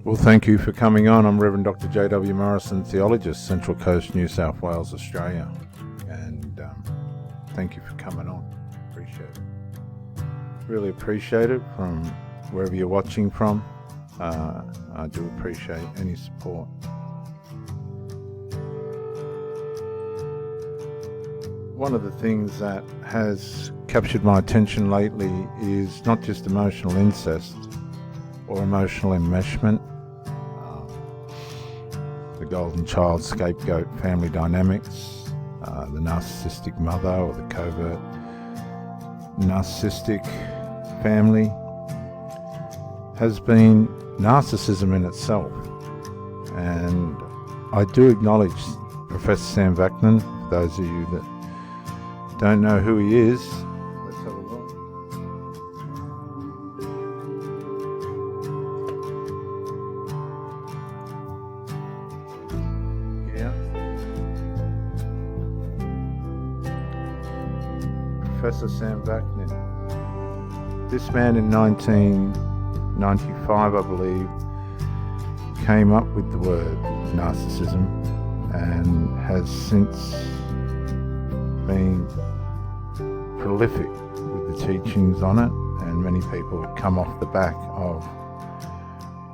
Well, thank you for coming on. I'm Reverend Dr. J.W. Morrison, theologist, Central Coast, New South Wales, Australia. And thank you for coming on. Appreciate it. Really appreciate it from wherever you're watching from. I do appreciate any support. One of the things that has captured my attention lately is not just emotional incest or emotional enmeshment, the golden child scapegoat family dynamics, the narcissistic mother or the covert narcissistic family, has been narcissism in itself. And I do acknowledge Professor Sam Vaknin. For those of you that don't know who he is, let's have a look. Yeah. Professor Sam Vaknin. This man in 1995, I believe, came up with the word narcissism and has since been prolific with the teachings on it, and many people have come off the back of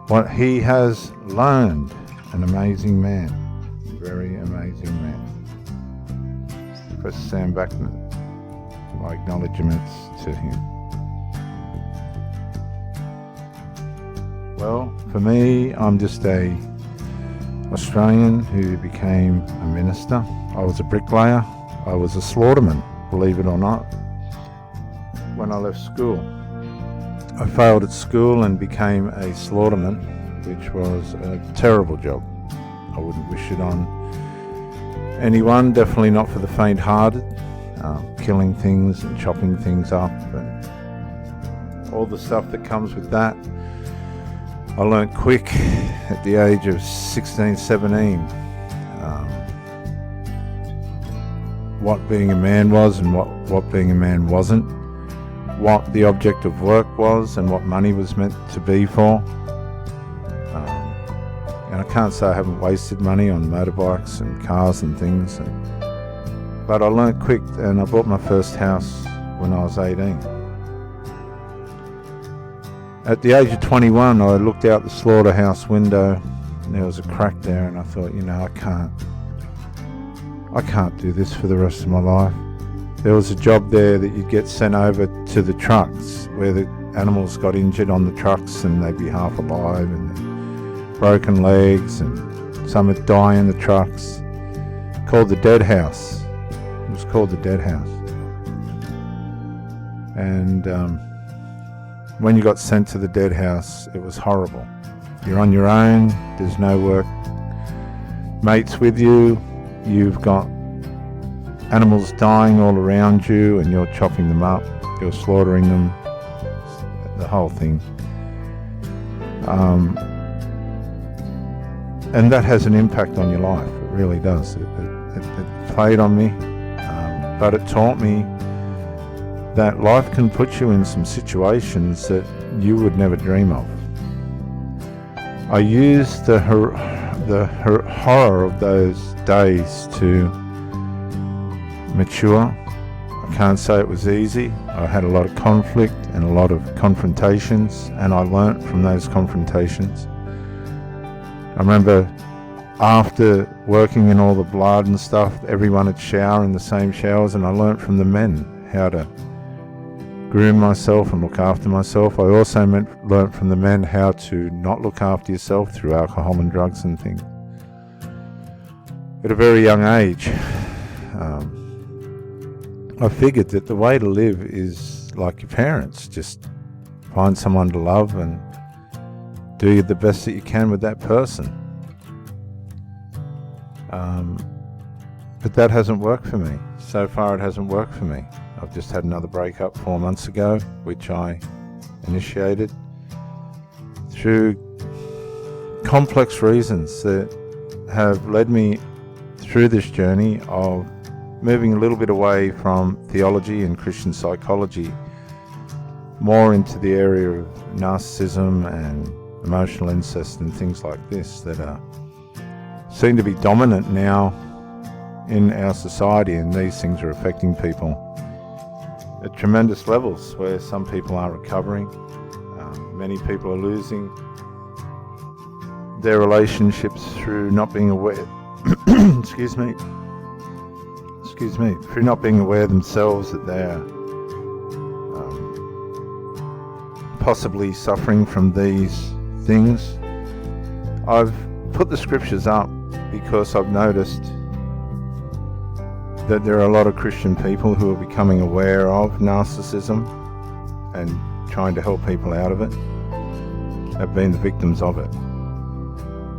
what he has learned. An amazing man, very amazing man. Professor Sam Vaknin, my acknowledgements to him. Well, for me, I'm just a Australian who became a minister. I was a bricklayer. I was a slaughterman, believe it or not, when I left school. I failed at school and became a slaughterman, which was a terrible job. I wouldn't wish it on anyone, definitely not for the faint-hearted. Killing things and chopping things up and all the stuff that comes with that. I learnt quick at the age of 16, 17 what being a man was and what being a man wasn't, what the object of work was and what money was meant to be for. And I can't say I haven't wasted money on motorbikes and cars and things, but I learnt quick, and I bought my first house when I was 18. At the age of 21, I looked out the slaughterhouse window and there was a crack there, and I thought, I can't do this for the rest of my life. There was a job there that you'd get sent over to the trucks where the animals got injured on the trucks and they'd be half alive and broken legs and some would die in the trucks. Called the dead house. It was called the dead house. And when you got sent to the dead house, it was horrible. You're on your own, there's no work mates with you, you've got animals dying all around you and you're chopping them up, you're slaughtering them, the whole thing. And that has an impact on your life, it really does. It played on me, but it taught me that life can put you in some situations that you would never dream of. I used the horror of those days to mature. I can't say it was easy. I had a lot of conflict and a lot of confrontations, and I learnt from those confrontations. I remember after working in all the blood and stuff, everyone would shower in the same showers, and I learnt from the men how to groom myself and look after myself. I also learnt from the men how to not look after yourself through alcohol and drugs and things. At a very young age, I figured that the way to live is like your parents. Just find someone to love and do the best that you can with that person. But that hasn't worked for me. So far it hasn't worked for me. I've just had another breakup 4 months ago, which I initiated through complex reasons that have led me through this journey of moving a little bit away from theology and Christian psychology, more into the area of narcissism and emotional incest and things like this that seem to be dominant now in our society, and these things are affecting people at tremendous levels, where some people are recovering. Many people are losing their relationships through not being aware excuse me, through not being aware themselves that they're possibly suffering from these things. I've put the scriptures up because I've noticed that there are a lot of Christian people who are becoming aware of narcissism and trying to help people out of it, have been the victims of it.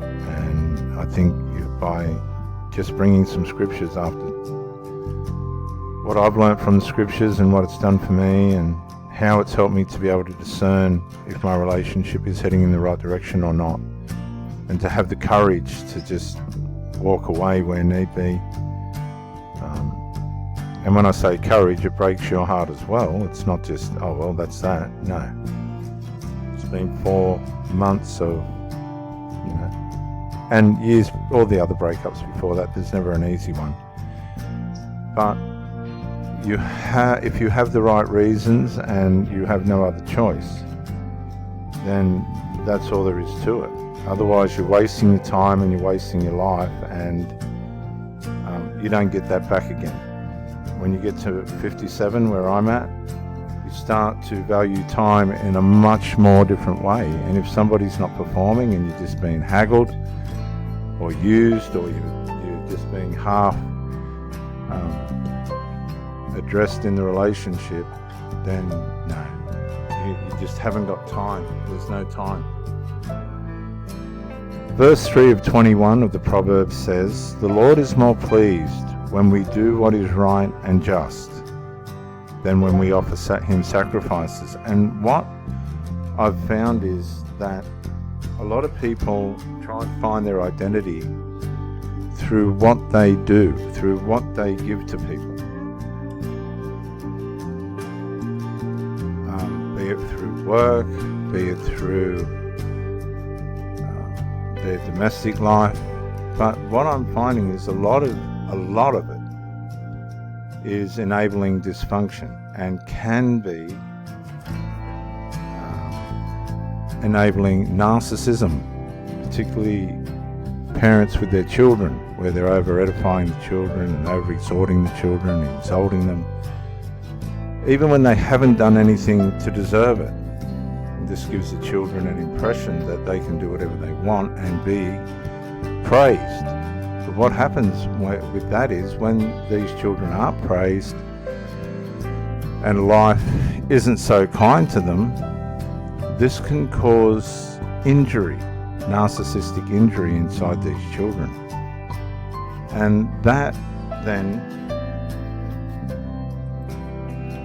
And I think by just bringing some scriptures after what I've learnt from the scriptures and what it's done for me and how it's helped me to be able to discern if my relationship is heading in the right direction or not, and to have the courage to just walk away where need be. And when I say courage, it breaks your heart as well. It's not just, oh well, that's that. No. It's been 4 months of, and years, all the other breakups before that. There's never an easy one. But if you have the right reasons and you have no other choice, then that's all there is to it. Otherwise, you're wasting your time and you're wasting your life, and you don't get that back again. When you get to 57, where I'm at, you start to value time in a much more different way. And if somebody's not performing and you're just being haggled or used, or you're just being half addressed in the relationship, then no, you just haven't got time. There's no time. Verse 3 of 21 of the Proverbs says, "The Lord is more pleased when we do what is right and just than when we offer him sacrifices." And what I've found is that a lot of people try and find their identity through what they do, through what they give to people. Be it through work, be it through their domestic life. But what I'm finding is a lot of it is enabling dysfunction, and can be enabling narcissism, particularly parents with their children, where they're over-edifying the children and over-exhorting the children, insulting them, even when they haven't done anything to deserve it. This gives the children an impression that they can do whatever they want and be praised. But what happens with that is, when these children are praised and life isn't so kind to them, this can cause injury, narcissistic injury inside these children. And that then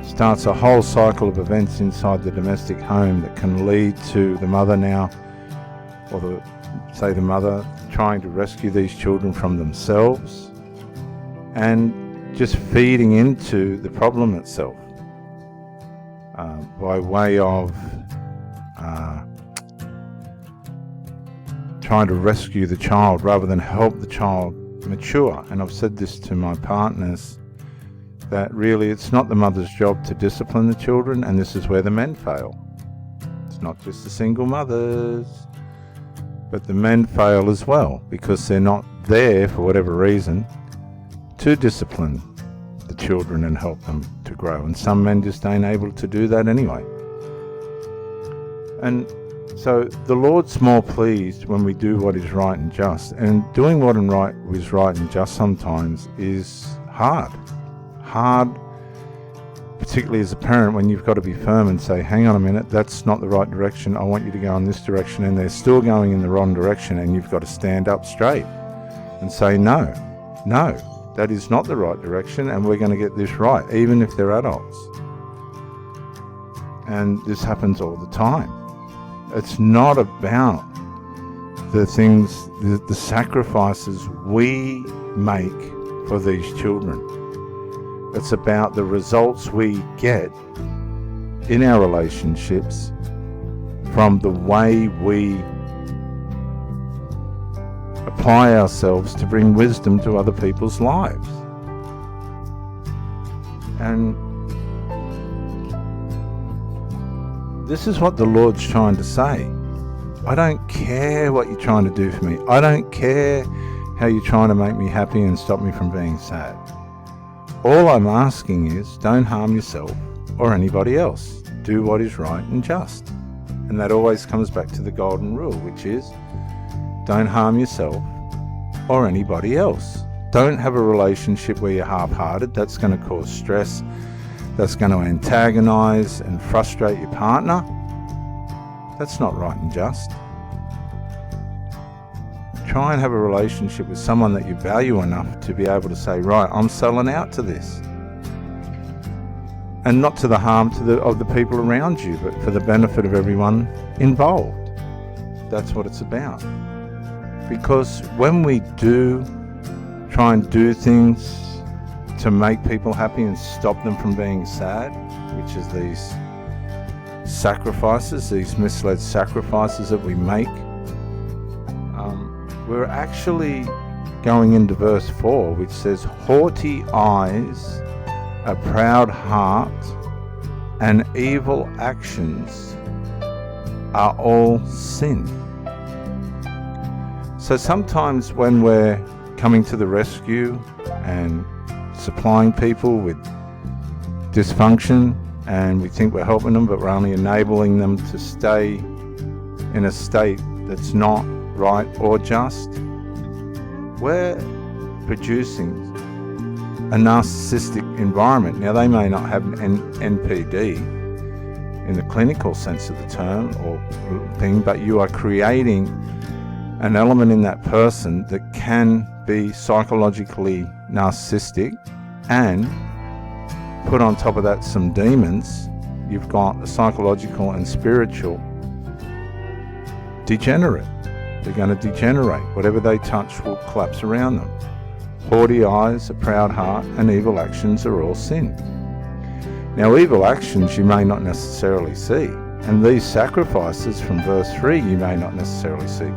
starts a whole cycle of events inside the domestic home that can lead to the mother now, or the mother trying to rescue these children from themselves and just feeding into the problem itself by way of trying to rescue the child rather than help the child mature. And I've said this to my partners, that really it's not the mother's job to discipline the children, and this is where the men fail. It's not just the single mothers, but the men fail as well, because they're not there, for whatever reason, to discipline the children and help them to grow. And some men just ain't able to do that anyway. And so the Lord's more pleased when we do what is right and just. And doing what is right and just sometimes is hard, particularly as a parent, when you've got to be firm and say, hang on a minute, that's not the right direction, I want you to go in this direction, and they're still going in the wrong direction, and you've got to stand up straight and say, no, that is not the right direction, and we're going to get this right, even if they're adults. And this happens all the time. It's not about the things, the sacrifices we make for these children. It's about the results we get in our relationships from the way we apply ourselves to bring wisdom to other people's lives. And this is what the Lord's trying to say. I don't care what you're trying to do for me. I don't care how you're trying to make me happy and stop me from being sad. All I'm asking is, don't harm yourself or anybody else. Do what is right and just. And that always comes back to the golden rule, which is, don't harm yourself or anybody else. Don't have a relationship where you're half-hearted. That's going to cause stress. That's going to antagonize and frustrate your partner. That's not right and just. Try and have a relationship with someone that you value enough to be able to say, right, I'm selling out to this. And not to the harm of the people around you, but for the benefit of everyone involved. That's what it's about. Because when we do try and do things to make people happy and stop them from being sad, which is these sacrifices, these misled sacrifices that we make, we're actually going into verse 4, which says, haughty eyes, a proud heart, and evil actions are all sin. So sometimes when we're coming to the rescue and supplying people with dysfunction, and we think we're helping them, but we're only enabling them to stay in a state that's not right or just, we're producing a narcissistic environment. Now, they may not have an NPD in the clinical sense of the term or thing, but you are creating an element in that person that can be psychologically narcissistic, and put on top of that some demons. You've got a psychological and spiritual degenerate. They're going to degenerate. Whatever they touch will collapse around them. Haughty eyes, a proud heart, and evil actions are all sin. Now, evil actions you may not necessarily see, and these sacrifices from verse 3 you may not necessarily see.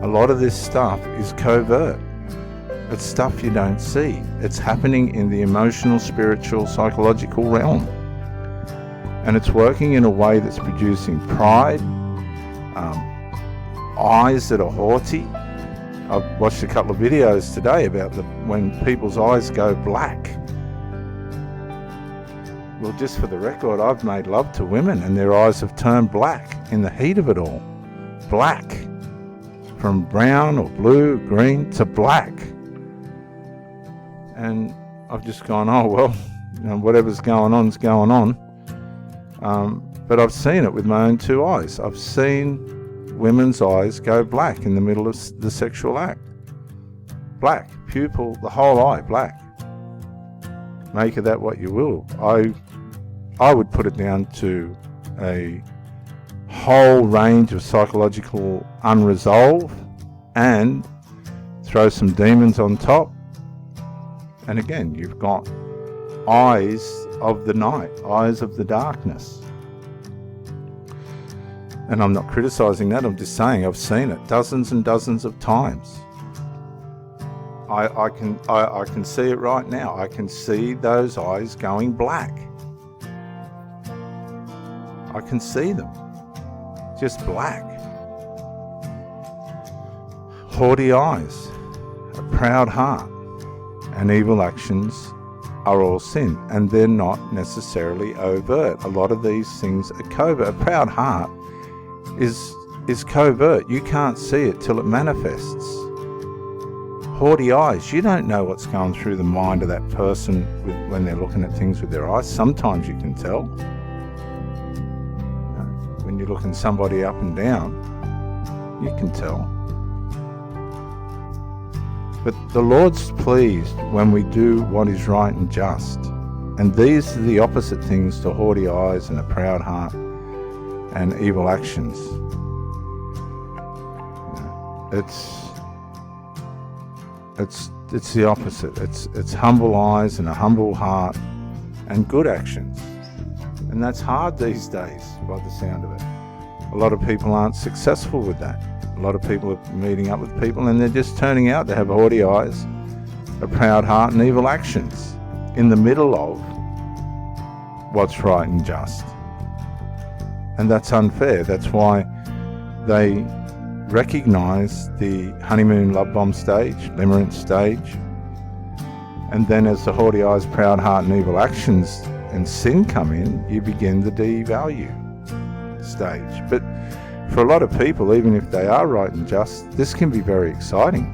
A lot of this stuff is covert. It's stuff you don't see. It's happening in the emotional, spiritual, psychological realm. And it's working in a way that's producing pride, eyes that are haughty. I've watched a couple of videos today about when people's eyes go black. Well, just for the record, I've made love to women and their eyes have turned black in the heat of it all. Black. From brown or blue, green to black. And I've just gone, oh, well, whatever's going on is going on. But I've seen it with my own two eyes. I've seen women's eyes go black in the middle of the sexual act. Black, pupil, the whole eye, black. Make of that what you will. I would put it down to a whole range of psychological unresolve, and throw some demons on top. And again, you've got eyes of the night, eyes of the darkness. And I'm not criticizing that, I'm just saying I've seen it dozens and dozens of times. I can see it right now. I can see those eyes going black. I can see them. Just black. Haughty eyes, a proud heart, and evil actions are all sin, and they're not necessarily overt. A lot of these things are covert. A proud heart is covert. You can't see it till it manifests. Haughty eyes, you don't know what's going through the mind of that person when they're looking at things with their eyes. Sometimes you can tell. When you're looking somebody up and down, you can tell. But the Lord's pleased when we do what is right and just. And these are the opposite things to haughty eyes and a proud heart and evil actions. It's the opposite. It's humble eyes and a humble heart and good actions. And that's hard these days by the sound of it. A A lot of people aren't successful with that. A lot of people are meeting up with people and they're just turning out to have haughty eyes, a proud heart, and evil actions in the middle of what's right and just. And that's unfair. That's why they recognize the honeymoon love bomb stage, limerence stage, and then as the haughty eyes, proud heart, and evil actions and sin come in, you begin the devalue stage. But for a lot of people, even if they are right and just, this can be very exciting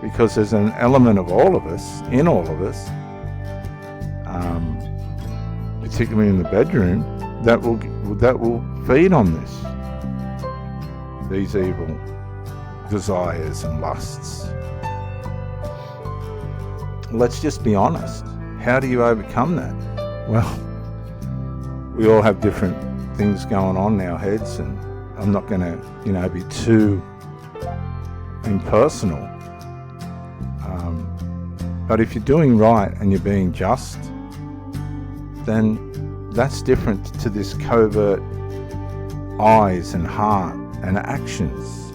because there's an element of all of us, in all of us, particularly in the bedroom, that will feed on these evil desires and lusts. Let's just be honest. How do you overcome that? Well, we all have different things going on in our heads, and I'm not going to, be too impersonal. But if you're doing right and you're being just, then that's different to this covert eyes and heart and actions.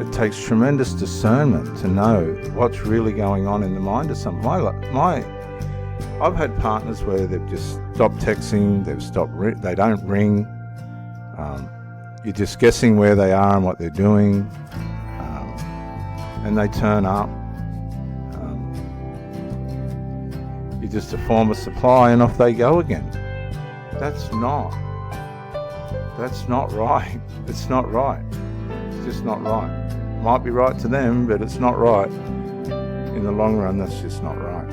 It takes tremendous discernment to know what's really going on in the mind of someone. I've had partners where they've just stopped texting, they don't ring. You're just guessing where they are and what they're doing, and they turn up. You're just a form of supply, and off they go again. That's not right. It's not right. It's just not right. Might be right to them, but it's not right. In the long run, that's just not right.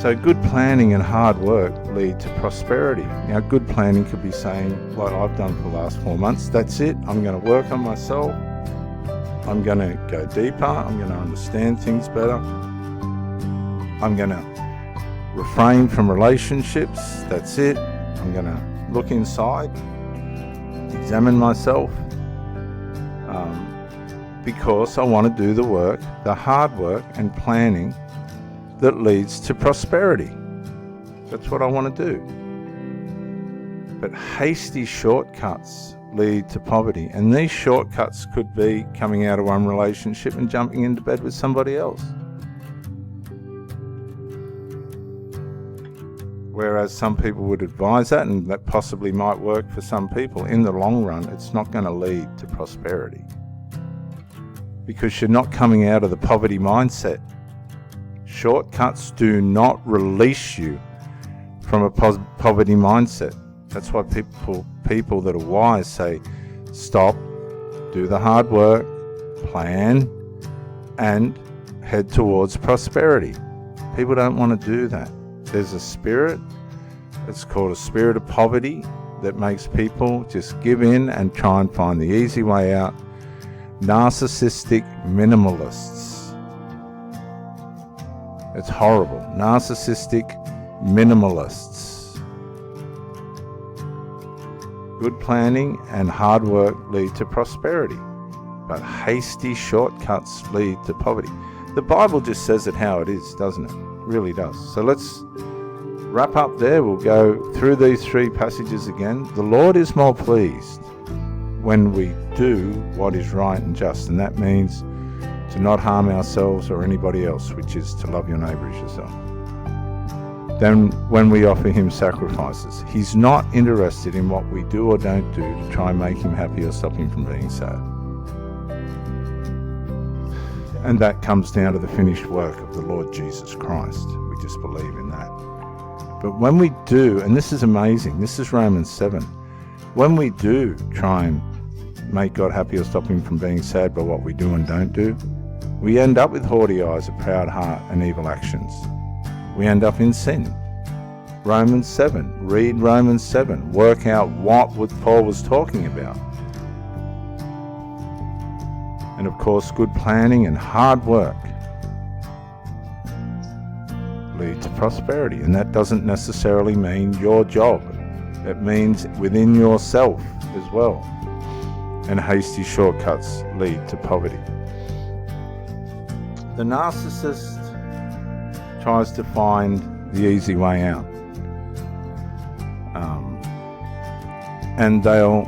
So good planning and hard work lead to prosperity. Now, good planning could be saying, like I've done for the last 4 months, that's it, I'm going to work on myself, I'm going to go deeper, I'm going to understand things better, I'm going to refrain from relationships, that's it, I'm going to look inside, examine myself, because I want to do the work, the hard work and planning that leads to prosperity. That's what I want to do. But hasty shortcuts lead to poverty, and these shortcuts could be coming out of one relationship and jumping into bed with somebody else. Whereas some people would advise that, and that possibly might work for some people, in the long run it's not going to lead to prosperity, because you're not coming out of the poverty mindset. Shortcuts do not release you from a poverty mindset. That's why people that are wise say, stop, do the hard work, plan, and head towards prosperity. People don't want to do that. There's a spirit, it's called a spirit of poverty, that makes people just give in and try and find the easy way out. Narcissistic minimalists. It's horrible. Narcissistic minimalists. Good planning and hard work lead to prosperity, but hasty shortcuts lead to poverty. The Bible just says it how it is, doesn't it? It really does. So let's wrap up there. We'll go through these 3 passages again. The Lord is more pleased when we do what is right and just, and that means to not harm ourselves or anybody else, which is to love your neighbour as yourself, than when we offer him sacrifices. He's not interested in what we do or don't do to try and make him happy or stop him from being sad. And that comes down to the finished work of the Lord Jesus Christ. We just believe in that. But when we do, and this is amazing, this is Romans 7, when we do try and make God happy or stop him from being sad by what we do and don't do, we end up with haughty eyes, a proud heart, and evil actions. We end up in sin. Romans 7. Read Romans 7. Work out what Paul was talking about. And of course, good planning and hard work lead to prosperity. And that doesn't necessarily mean your job. It means within yourself as well. And hasty shortcuts lead to poverty. The narcissist tries to find the easy way out. and they'll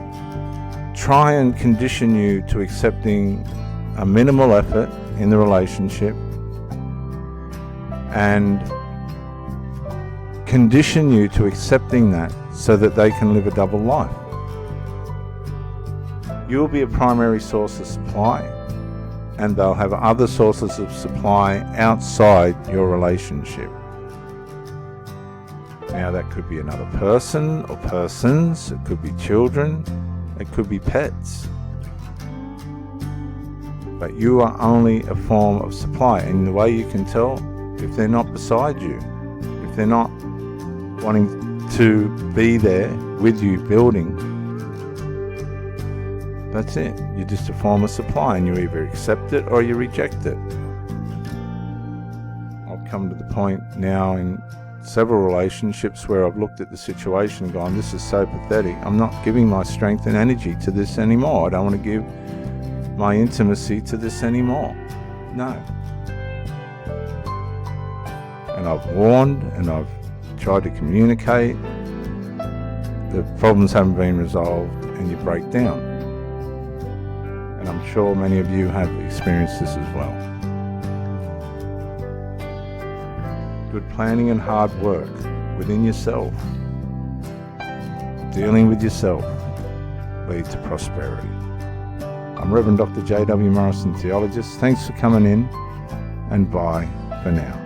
try and condition you to accepting a minimal effort in the relationship and condition you to accepting that so that they can live a double life. You'll be a primary source of supply, and they'll have other sources of supply outside your relationship. Now that could be another person or persons, it could be children, it could be pets. But you are only a form of supply, and the way you can tell, if they're not beside you, if they're not wanting to be there with you building, that's it. You're just a form of supply, and you either accept it or you reject it. I've come to the point now in several relationships where I've looked at the situation and gone, this is so pathetic. I'm not giving my strength and energy to this anymore. I don't want to give my intimacy to this anymore. No. And I've warned and I've tried to communicate. The problems haven't been resolved and you break down. And I'm sure many of you have experienced this as well. Good planning and hard work within yourself, dealing with yourself, lead to prosperity. I'm Reverend Dr. J.W. Morrison, theologist. Thanks for coming in, and bye for now.